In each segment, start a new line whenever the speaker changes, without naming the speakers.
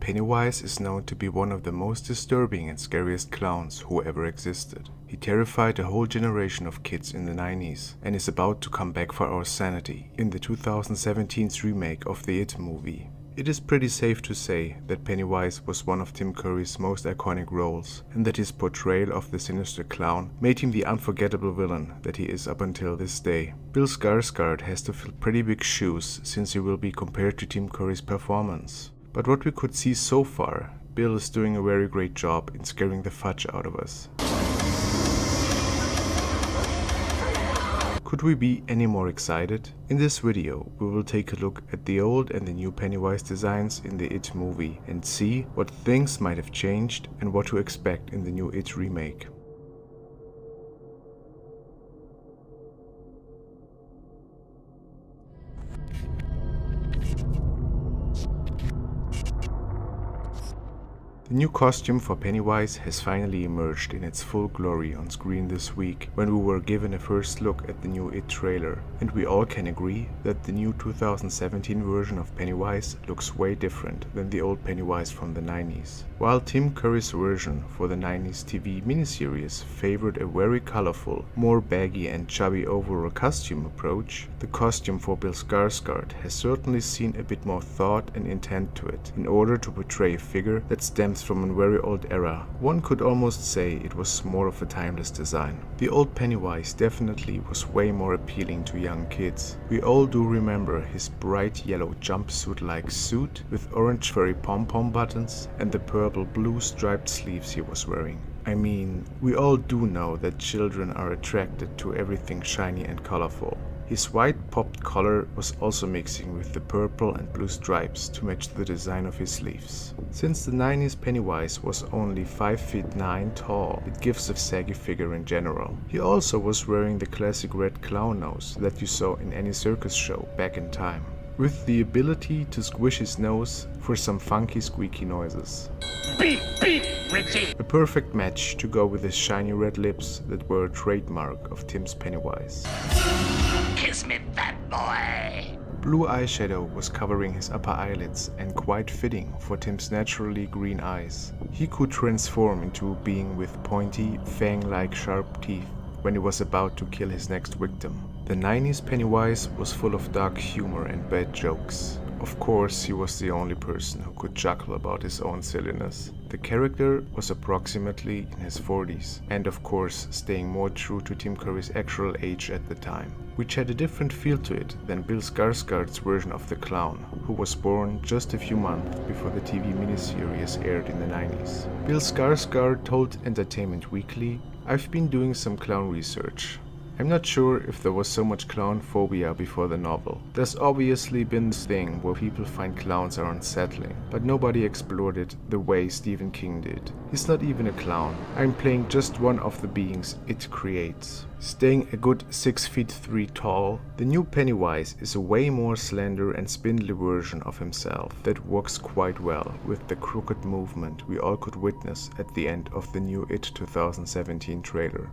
Pennywise is known to be one of the most disturbing and scariest clowns who ever existed. He terrified a whole generation of kids in the 90s and is about to come back for our sanity in the 2017 remake of the It movie. It is pretty safe to say that Pennywise was one of Tim Curry's most iconic roles, and that his portrayal of the sinister clown made him the unforgettable villain that he is up until this day. Bill Skarsgard has to fill pretty big shoes since he will be compared to Tim Curry's performance. But what we could see so far, Bill is doing a very great job in scaring the fudge out of us. Could we be any more excited? In this video, we will take a look at the old and the new Pennywise designs in the It movie and see what things might have changed and what to expect in the new It remake. The new costume for Pennywise has finally emerged in its full glory on screen this week when we were given a first look at the new It trailer, and we all can agree that the new 2017 version of Pennywise looks way different than the old Pennywise from the 90s. While Tim Curry's version for the 90s TV miniseries favored a very colorful, more baggy and chubby overall costume approach, the costume for Bill Skarsgard has certainly seen a bit more thought and intent to it in order to portray a figure that stems from a very old era. One could almost say it was more of a timeless design. The old Pennywise definitely was way more appealing to young kids. We all do remember his bright yellow jumpsuit-like suit with orange furry pom-pom buttons and the purple-blue striped sleeves he was wearing. I mean, we all do know that children are attracted to everything shiny and colorful. His white popped collar was also mixing with the purple and blue stripes to match the design of his sleeves. Since the 90s Pennywise was only 5 feet 9 tall, it gives a saggy figure in general. He also was wearing the classic red clown nose that you saw in any circus show back in time, with the ability to squish his nose for some funky squeaky noises.
Beep, beep, Richie!
A perfect match to go with his shiny red lips that were a trademark of Tim's Pennywise.
Kiss me, fat boy!
Blue eyeshadow was covering his upper eyelids and quite fitting for Tim's naturally green eyes. He could transform into a being with pointy, fang-like sharp teeth when he was about to kill his next victim. The 90s Pennywise was full of dark humor and bad jokes. Of course, he was the only person who could chuckle about his own silliness. The character was approximately in his 40s, and of course staying more true to Tim Curry's actual age at the time, which had a different feel to it than Bill Skarsgard's version of the clown, who was born just a few months before the TV miniseries aired in the 90s. Bill Skarsgard told Entertainment Weekly, "I've been doing some clown research. I'm not sure if there was so much clown phobia before the novel. There's obviously been this thing where people find clowns are unsettling, but nobody explored it the way Stephen King did. He's not even a clown. I'm playing just one of the beings it creates." Staying a good 6 feet 3 tall, the new Pennywise is a way more slender and spindly version of himself that works quite well with the crooked movement we all could witness at the end of the new It 2017 trailer.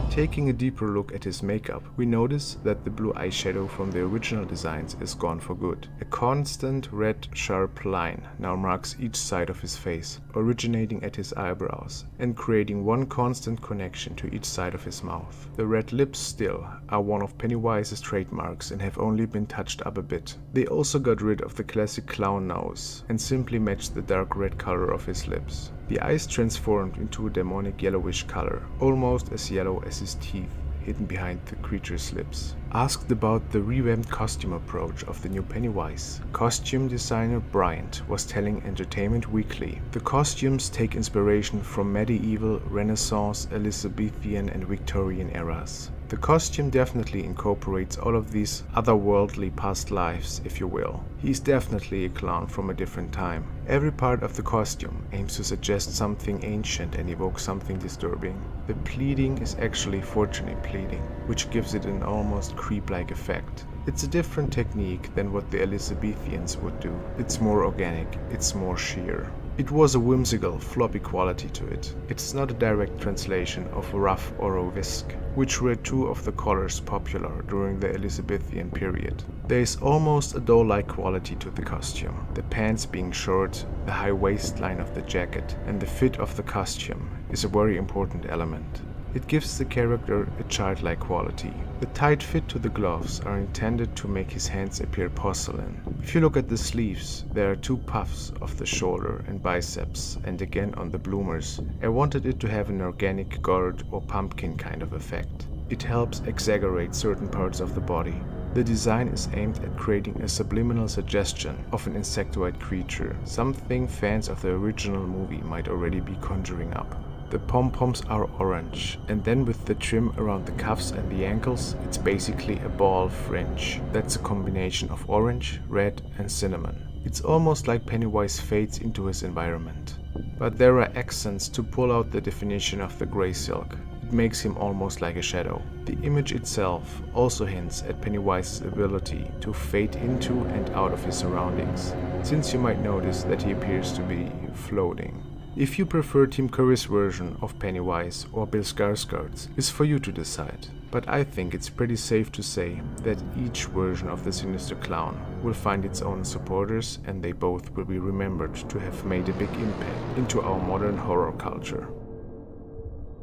Taking a deeper look at his makeup, we notice that the blue eyeshadow from the original designs is gone for good. A constant red sharp line now marks each side of his face, originating at his eyebrows and creating one constant connection to each side of his mouth. The red lips still are one of Pennywise's trademarks and have only been touched up a bit. They also got rid of the classic clown nose and simply matched the dark red color of his lips. The eyes transformed into a demonic yellowish color, almost as yellow as his teeth hidden behind the creature's lips. Asked about the revamped costume approach of the new Pennywise, costume designer Bryant was telling Entertainment Weekly, "The costumes take inspiration from medieval, Renaissance, Elizabethan and Victorian eras. The costume definitely incorporates all of these otherworldly past lives, if you will. He's definitely a clown from a different time. Every part of the costume aims to suggest something ancient and evoke something disturbing. The pleating is actually fortunate pleating, which gives it an almost creep-like effect. It's a different technique than what the Elizabethans would do. It's more organic, it's more sheer. It was a whimsical, floppy quality to it. It's not a direct translation of ruff or a whisk, which were two of the colors popular during the Elizabethan period. There is almost a doll-like quality to the costume, the pants being short, the high waistline of the jacket, and the fit of the costume is a very important element. It gives the character a childlike quality. The tight fit to the gloves are intended to make his hands appear porcelain. If you look at the sleeves, there are 2 puffs of the shoulder and biceps, and again on the bloomers. I wanted it to have an organic gourd or pumpkin kind of effect. It helps exaggerate certain parts of the body. The design is aimed at creating a subliminal suggestion of an insectoid creature, something fans of the original movie might already be conjuring up. The pom-poms are orange, and then with the trim around the cuffs and the ankles, it's basically a ball fringe. That's a combination of orange, red and cinnamon. It's almost like Pennywise fades into his environment. But there are accents to pull out the definition of the grey silk. It makes him almost like a shadow. The image itself also hints at Pennywise's ability to fade into and out of his surroundings, since you might notice that he appears to be floating. If you prefer Tim Curry's version of Pennywise or Bill Skarsgard's is for you to decide, but I think it's pretty safe to say that each version of the sinister clown will find its own supporters, and they both will be remembered to have made a big impact into our modern horror culture.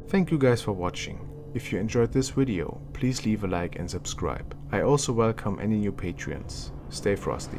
Thank you guys for watching. If you enjoyed this video, please leave a like and subscribe. I also welcome any new Patreons. Stay frosty.